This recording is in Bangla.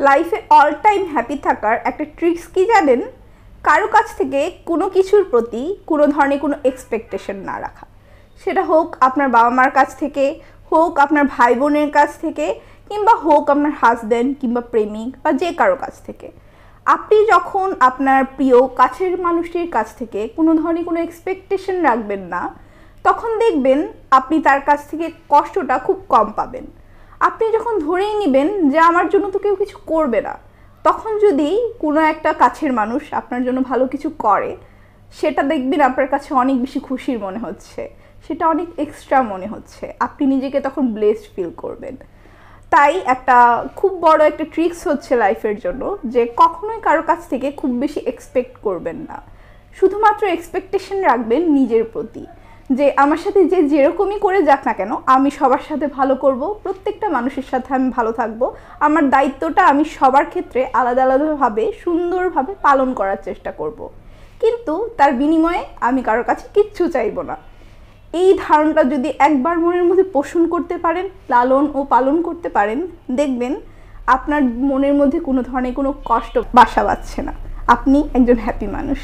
লাইফে অল টাইম হ্যাপি থাকার একটা ট্রিক্স কি জানেন? কারো কাছ থেকে কোনো কিছুর প্রতি কোনো ধরনের কোনো এক্সপেকটেশন না রাখা। সেটা হোক আপনার বাবা মার কাছ থেকে, হোক আপনার ভাই বোনের কাছ থেকে, কিংবা হোক আপনার হাজব্যান্ড কিংবা প্রেমিক বা যে কারো কাছ থেকে। আপনি যখন আপনার প্রিয় কাছের মানুষটির কাছ থেকে কোনো ধরনের কোনো এক্সপেকটেশন রাখবেন না, তখন দেখবেন আপনি তার কাছ থেকে কষ্টটা খুব কম পাবেন। আপনি যখন ধরেই নেবেন যে আমার জন্য তো কেউ কিছু করবে না, তখন যদি কোনো একটা কাছের মানুষ আপনার জন্য ভালো কিছু করে, সেটা দেখবেন আপনার কাছে অনেক বেশি খুশির মনে হচ্ছে, সেটা অনেক এক্সট্রা মনে হচ্ছে, আপনি নিজেকে তখন ব্লেসড ফিল করবেন। তাই একটা খুব বড় একটা ট্রিক্স হচ্ছে লাইফের জন্য যে কখনোই কারো কাছ থেকে খুব বেশি এক্সপেক্ট করবেন না। শুধুমাত্র এক্সপেকটেশন রাখবেন নিজের প্রতি, যে আমার সাথে যে যেরকমই করে যাক না কেন, আমি সবার সাথে ভালো করব, প্রত্যেকটা মানুষের সাথে আমি ভালো থাকবো, আমার দায়িত্বটা আমি সবার ক্ষেত্রে আলাদা আলাদাভাবে সুন্দরভাবে পালন করার চেষ্টা করব। কিন্তু তার বিনিময়ে আমি কারোর কাছে কিচ্ছু চাইবো না। এই ধারণাটা যদি একবার মনের মধ্যে পোষণ করতে পারেন, লালন ও পালন করতে পারেন, দেখবেন আপনার মনের মধ্যে কোনো ধরনের কোনো কষ্ট বাসা বাঁধছে না, আপনি একজন হ্যাপি মানুষ।